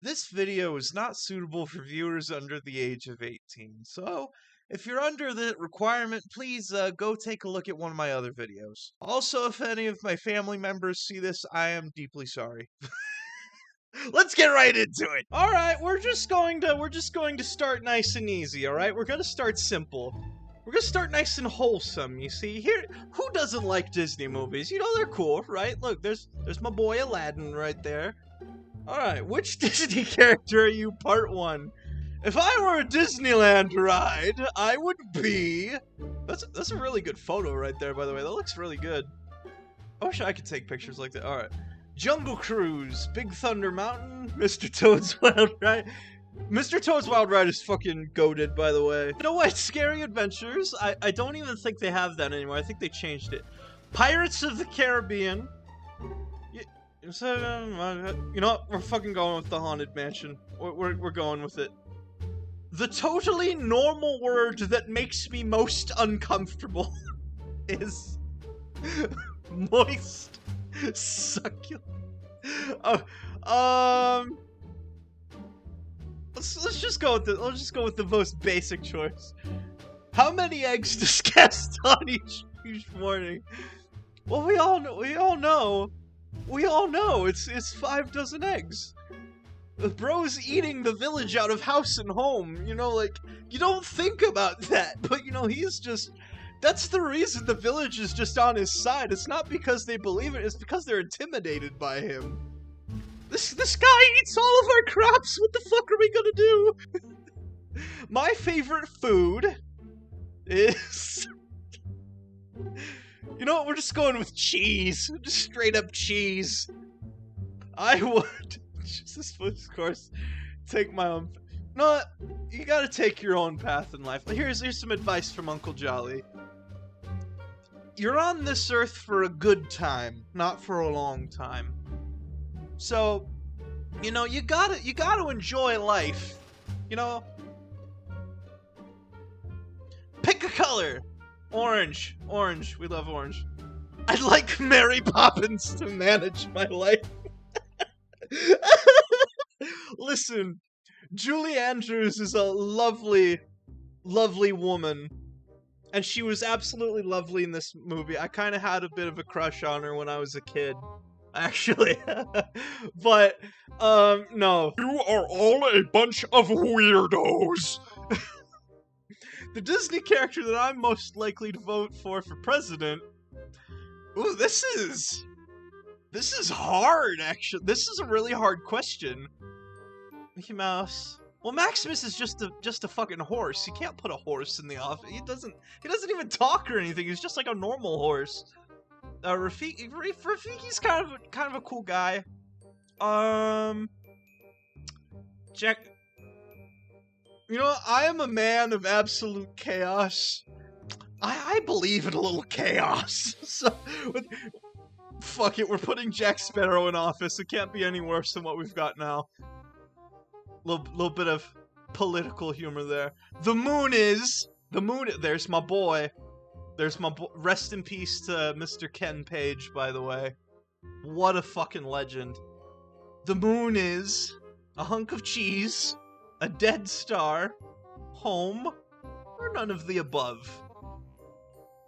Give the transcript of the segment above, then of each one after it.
This video is not suitable for viewers under the age of 18, so if you're under the requirement, please go take a look at one of my other videos. Also, if any of my family members see this, I am deeply sorry. Let's get right into it. All right, we're just going to start nice and easy, all right? We're going to start simple. We're going to start nice and wholesome, you see. Here, who doesn't like Disney movies? You know they're cool, right? Look, there's my boy Aladdin right there. All right, which Disney character are you? Part 1. If I were a Disneyland ride, I would be... That's a really good photo right there, by the way. That looks really good. I wish I could take pictures like that. All right. Jungle Cruise, Big Thunder Mountain, Mr. Toad's Wild Ride. Mr. Toad's Wild Ride is fucking goated, by the way. You know what? Scary Adventures. I don't even think they have that anymore. I think they changed it. Pirates of the Caribbean. So, you know what? We're fucking going with the Haunted Mansion. We're going with it. The totally normal word that makes me most uncomfortable is moist, succulent. Let's just go with the most basic choice. How many eggs does Gaston each morning? Well, we all know. It's 5 dozen eggs. The bro's eating the village out of house and home. You know, like, you don't think about that, but you know, that's the reason the village is just on his side. It's not because they believe it, it's because they're intimidated by him. This guy eats all of our crops. What the fuck are we gonna do? My favorite food is... You know what? We're just going with cheese. Just straight up cheese. I would, just of course, take my own... No, you gotta take your own path in life. Here's some advice from Uncle Jolly. You're on this earth for a good time, not for a long time. So, you know, you gotta enjoy life. You know? Pick a color. Orange. We love orange. I'd like Mary Poppins to manage my life. Listen, Julie Andrews is a lovely, lovely woman. And she was absolutely lovely in this movie. I kind of had a bit of a crush on her when I was a kid. Actually. But, no. You are all a bunch of weirdos. The Disney character that I'm most likely to vote for president... Ooh, this is hard, actually. This is a really hard question. Mickey Mouse... Well, Maximus is just a fucking horse. You can't put a horse in the office. He doesn't even talk or anything. He's just like a normal horse. Rafiki's kind of a cool guy. Jack... You know, I am a man of absolute chaos. I believe in a little chaos. So, fuck it, we're putting Jack Sparrow in office. It can't be any worse than what we've got now. Little bit of political humor there. There's my boy. Rest in peace to Mr. Ken Page, by the way. What a fucking legend. The moon is a hunk of cheese, a dead star, home, or none of the above.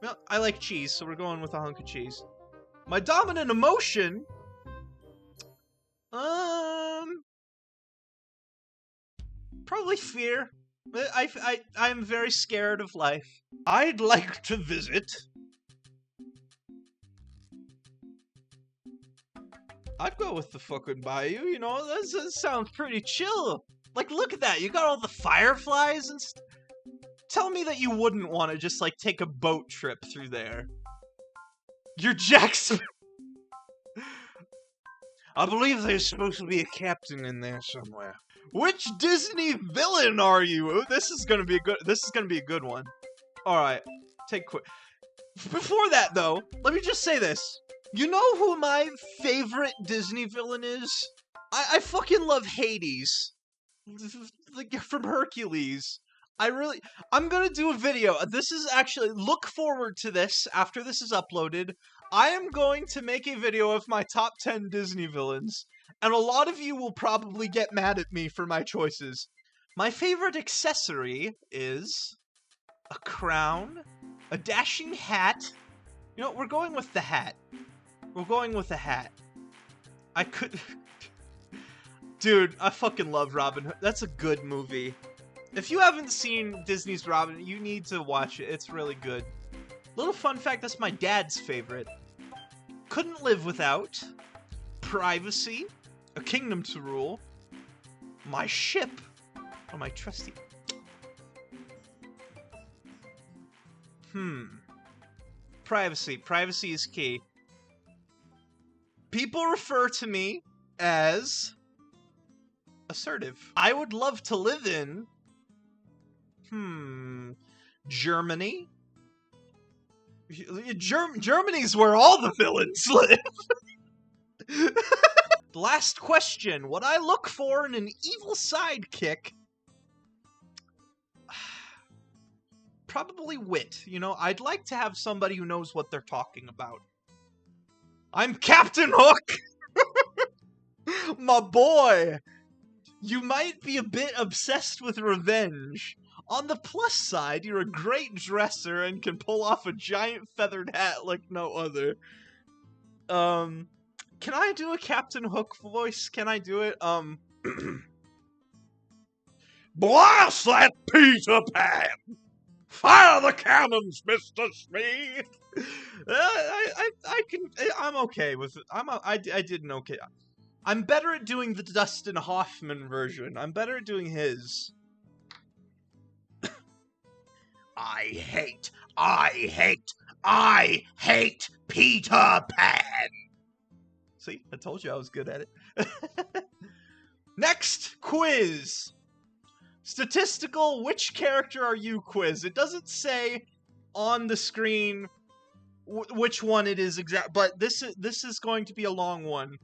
Well, I like cheese, so we're going with a hunk of cheese. My dominant emotion... Probably fear. I'm very scared of life. I'd like to visit... I'd go with the fucking bayou, you know, that sounds pretty chill. Like, look at that, you got all the fireflies and Tell me that you wouldn't want to just, like, take a boat trip through there. You're Jackson. I believe there's supposed to be a captain in there somewhere. Which Disney villain are you? Ooh, this is gonna be a good one. Alright, take quick. Before that, though, let me just say this. You know who my favorite Disney villain is? I fucking love Hades. Like, from Hercules. I'm gonna do a video. This is actually, look forward to this after this is uploaded. I am going to make a video of my top 10 Disney villains. And a lot of you will probably get mad at me for my choices. My favorite accessory is a crown, a dashing hat. You know, we're going with the hat. We're going with the hat. I could... Dude, I fucking love Robin Hood. That's a good movie. If you haven't seen Disney's Robin Hood, you need to watch it. It's really good. Little fun fact, that's my dad's favorite. Couldn't live without privacy, a kingdom to rule, my ship, or my trusty... Privacy. Privacy is key. People refer to me as assertive. I would love to live in Germany. Germany's where all the villains live. Last question. What I look for in an evil sidekick? Probably wit. You know, I'd like to have somebody who knows what they're talking about. I'm Captain Hook! My boy! You might be a bit obsessed with revenge. On the plus side, you're a great dresser and can pull off a giant feathered hat like no other. Can I do a Captain Hook voice? Can I do it? Blast that Peter Pan! Fire the cannons, Mr. Smee! I'm okay with it. I did an okay. I'm better at doing the Dustin Hoffman version. I'm better at doing his. I hate Peter Pan! See, I told you I was good at it. Next quiz. Statistical, which character are you quiz? It doesn't say on the screen which one it is exact, but this is going to be a long one.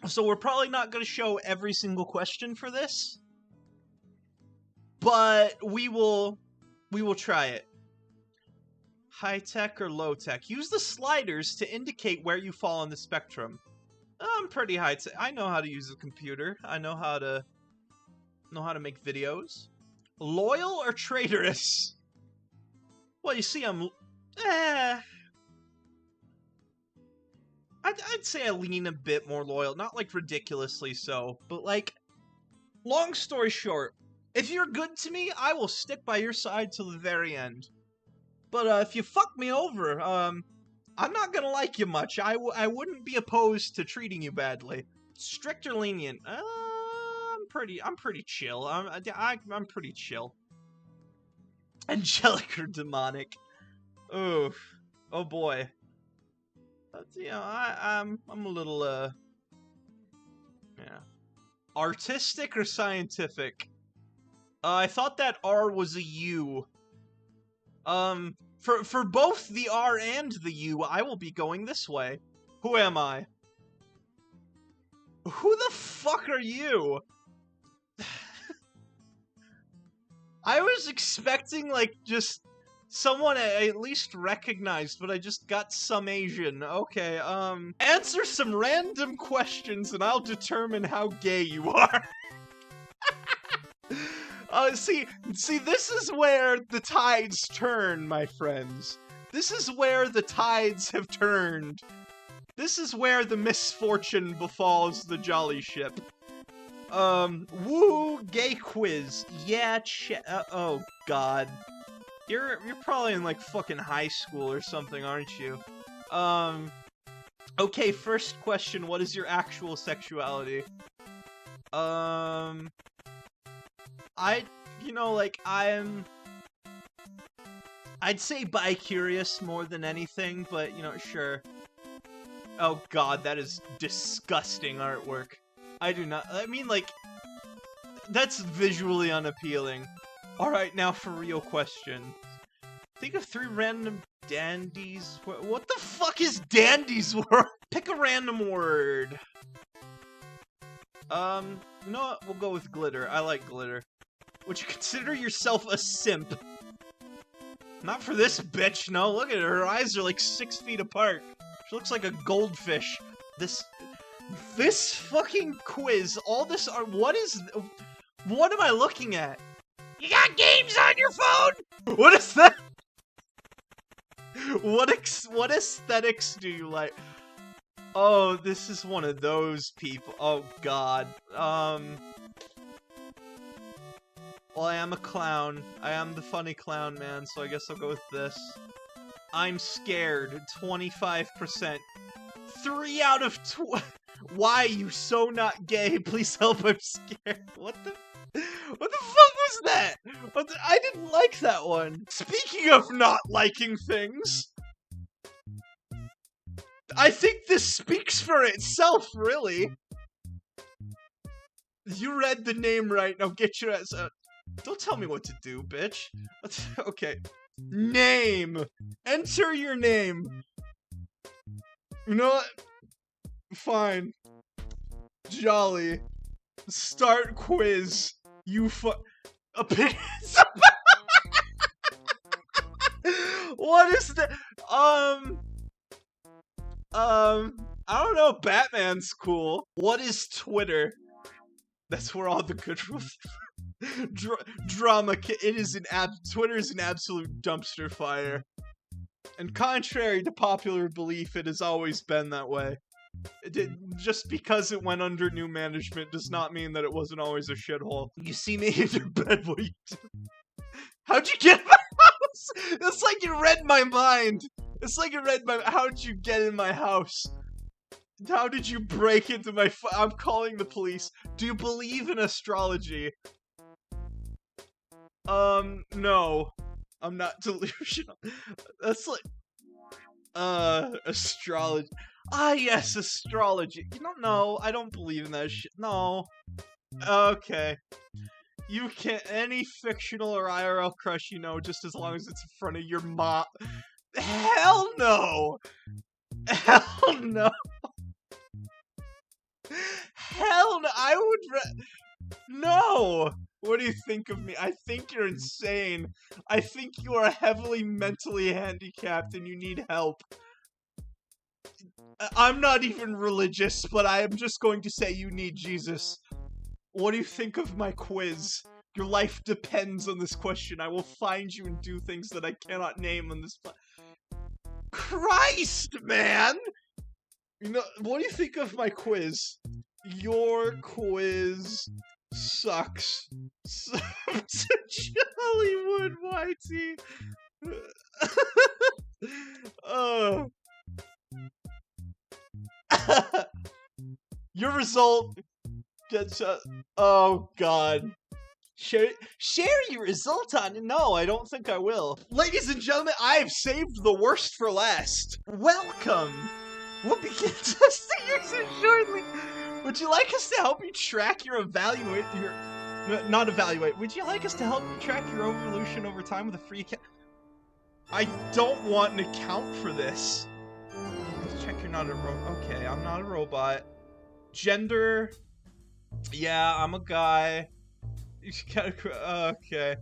So we're probably not going to show every single question for this, but we will try it. High tech or low tech? Use the sliders to indicate where you fall on the spectrum. I'm pretty high tech. I know how to use a computer. I know how to make videos. Loyal or traitorous? Well, you see, I'd say I lean a bit more loyal. Not, like, ridiculously so. But, like, long story short, if you're good to me, I will stick by your side till the very end. But, if you fuck me over, I'm not gonna like you much. I wouldn't be opposed to treating you badly. Strict or lenient? I'm pretty chill. I'm pretty chill. Angelic or demonic? Oof. Oh boy. You know, I'm a little, yeah. Artistic or scientific? I thought that R was a U. For both the R and the U, I will be going this way. Who am I? Who the fuck are you? I was expecting, like, just someone I at least recognized, but I just got some Asian. Okay, answer some random questions and I'll determine how gay you are. See, this is where the tides turn, my friends. This is where the tides have turned. This is where the misfortune befalls the jolly ship. Woo, gay quiz. Yeah, oh god. You're probably in, like, fucking high school or something, aren't you? Okay, first question, what is your actual sexuality? You know, like, I'd say bi-curious more than anything, but, you know, sure. Oh god, that is disgusting artwork. I mean, like, that's visually unappealing. Alright, now for real questions. Think of 3 random dandies. What the fuck is dandy's word? Pick a random word. You know what? We'll go with glitter. I like glitter. Would you consider yourself a simp? Not for this bitch, no. Look at her. Her eyes are like 6 feet apart. She looks like a goldfish. This fucking quiz, all this are, what am I looking at? You got games on your phone? What is that? What aesthetics do you like? Oh, this is one of those people. Oh god. Well, I am a clown. I am the funny clown man, so I guess I'll go with this. I'm scared. 25%. 3 out of 20. Why you so not gay? Please help, I'm scared. What the fuck was that? I didn't like that one. Speaking of not liking things, I think this speaks for itself, really. You read the name right, now get your ass out. Don't tell me what to do, bitch. Okay. Name! Enter your name! You know what? Fine. Jolly. Start quiz. You opinions. What is that? I don't know. Batman's cool. What is Twitter? That's where all the good rules. Drama. Twitter is an absolute dumpster fire. And contrary to popular belief, it has always been that way. Just because it went under new management does not mean that it wasn't always a shithole. You see me in your bed, what are you doing? How'd you get in my house? It's like you read my mind. It's like you read my... How'd you get in my house? How did you break into my... I'm calling the police. Do you believe in astrology? No. I'm not delusional. That's like... astrology. Ah, yes, astrology. You don't know. I don't believe in that shit. No. Okay. You can't... Any fictional or IRL crush you know, just as long as it's in front of your mom. Hell no! Hell no! Hell no! I would no! What do you think of me? I think you're insane. I think you are heavily mentally handicapped and you need help. I'm not even religious, but I am just going to say you need Jesus. What do you think of my quiz? Your life depends on this question. I will find you and do things that I cannot name on this. Christ, man! You know, what do you think of my quiz? Your quiz sucks. Jolliwood YT. Oh. Your result gets oh god. Share your result on it. No, I don't think I will. Ladies and gentlemen, I have saved the worst for last. Welcome. We'll begin testing your shortly. Would you like us to help you track your not evaluate. Would you like us to help you track your evolution over time with a free account? I don't want an account for this. Let's check you're not a okay, I'm not a robot. Gender. Yeah, I'm a guy. You gotta, okay.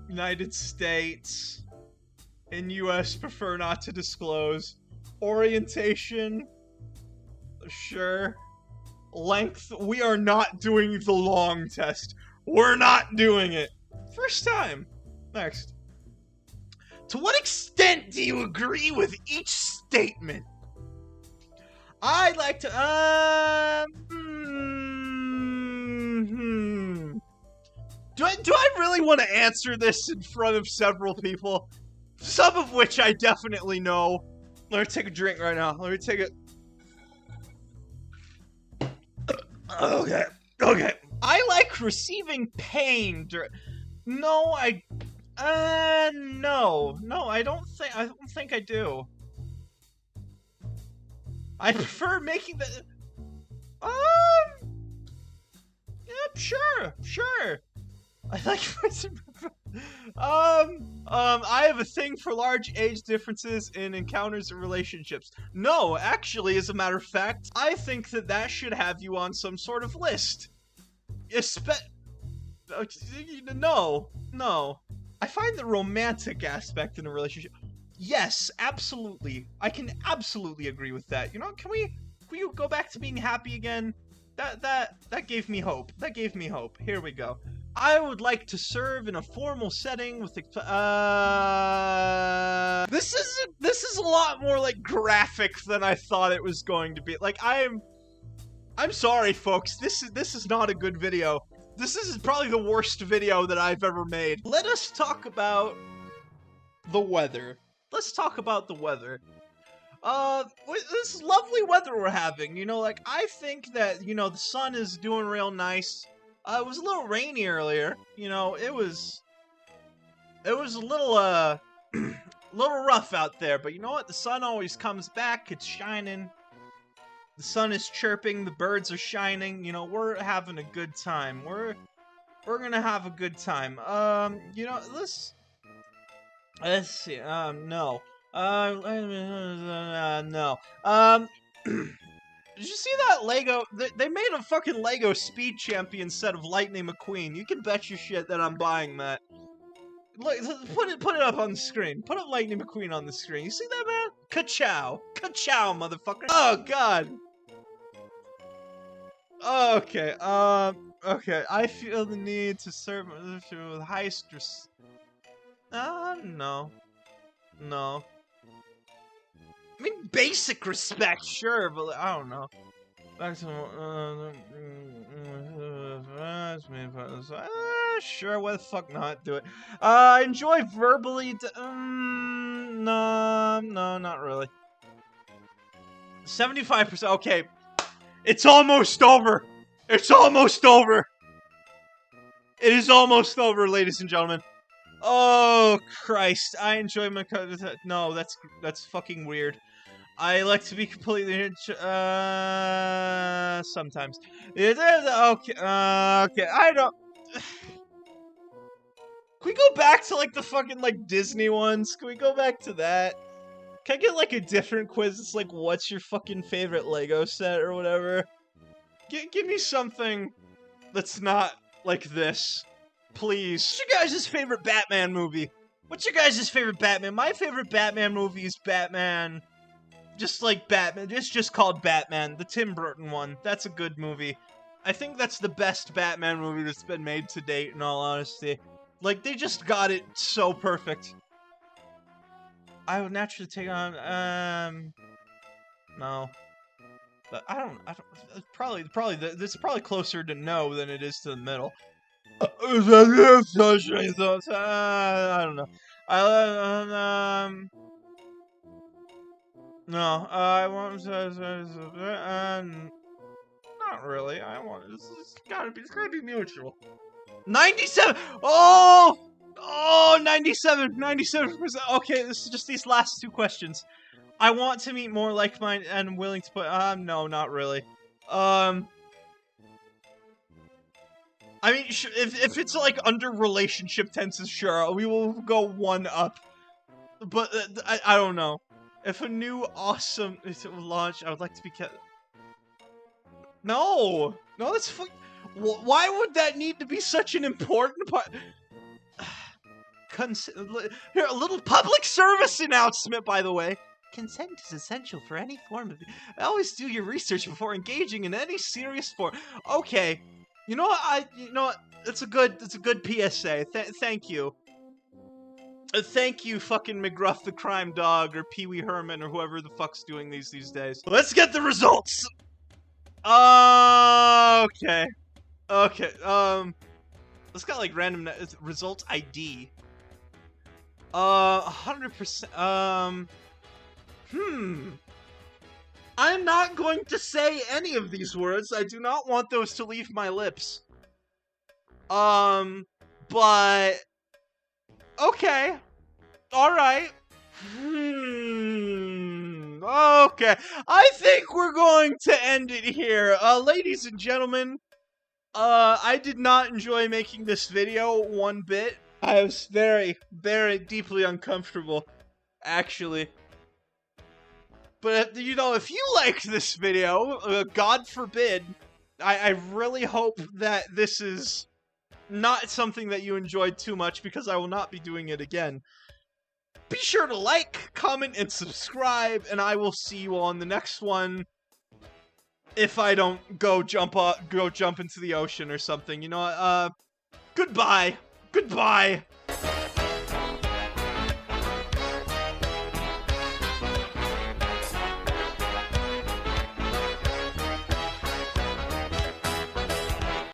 United States. In US, prefer not to disclose. Orientation. Sure. Length. We are not doing the long test. We're not doing it. First time. Next. To what extent do you agree with each statement? I'd like to, Do I really want to answer this in front of several people? Some of which I definitely know. Let me take a drink right now. Let me take it. Okay. Okay. I like receiving pain No, no, I don't think I do. I prefer making the... yeah, sure. I like... I have a thing for large age differences in encounters and relationships. No, actually, as a matter of fact, I think that should have you on some sort of list. No. I find the romantic aspect in a relationship... Yes, absolutely. I can absolutely agree with that. You know, can we we go back to being happy again? That gave me hope. That gave me hope. Here we go. I would like to serve in a formal setting with the, this is a lot more, like, graphic than I thought it was going to be. Like, I'm sorry, folks. This is not a good video. This is probably the worst video that I've ever made. Let us talk about the weather. Let's talk about the weather. This lovely weather we're having, you know, like, I think that, you know, the sun is doing real nice. It was a little rainy earlier, you know, it was a little, little rough out there, but you know what, the sun always comes back, it's shining, the sun is chirping, the birds are shining, you know, we're having a good time, we're gonna have a good time. You know, let's see, no. No. Did you see that Lego? They made a fucking Lego Speed Champion set of Lightning McQueen. You can bet your shit that I'm buying that. Look, put it up on the screen. Put up Lightning McQueen on the screen. You see that, man? Ka-chow. Ka-chow, motherfucker. Oh, God. Okay, okay. I feel the need to serve with high stress. No. No. I mean, basic respect, sure, but like, I don't know. Sure, why the fuck not do it? Enjoy verbally. No, not really. 75%. Okay, it's almost over. It's almost over. It is almost over, ladies and gentlemen. Oh Christ! I enjoy my no. That's fucking weird. I like to be completely sometimes. Okay, okay. I don't. Can we go back to like the fucking like Disney ones? Can we go back to that? Can I get like a different quiz? It's like, what's your fucking favorite Lego set or whatever? Give me something that's not like this. Please. What's your guys' favorite Batman movie? What's your guys' favorite Batman? My favorite Batman movie is Batman. Just like Batman. It's just called Batman. The Tim Burton one. That's a good movie. I think that's the best Batman movie that's been made to date, in all honesty. Like, they just got it so perfect. I would naturally take on, no. But I don't, this is probably closer to no than it is to the middle. I don't know. No, I want not really. I want it's gotta be mutual. 97. Oh, 97%. Okay, this is just these last two questions. I want to meet more like-minded and willing to put. No, not really. I mean, if it's like under relationship tenses, sure, we will go one up. But I don't know. If a new awesome launch, I would like to be kept. No, that's why would that need to be such an important part? Here, a little public service announcement, by the way. Consent is essential for any form of. Always do your research before engaging in any serious form. Okay. You know what? It's a good PSA. Thank you. Thank you, fucking McGruff the Crime Dog, or Pee Wee Herman, or whoever the fuck's doing these days. Let's get the results! Okay. Okay, let's got, like, random result ID. 100%, I'm not going to say any of these words. I do not want those to leave my lips. But... Okay. Alright. Okay. I think we're going to end it here. Ladies and gentlemen, I did not enjoy making this video one bit. I was very, very deeply uncomfortable, actually. But, you know, if you like this video, God forbid, I really hope that this is not something that you enjoyed too much, because I will not be doing it again. Be sure to like, comment, and subscribe, and I will see you on the next one. if I don't go jump into the ocean or something. You know, goodbye. Goodbye.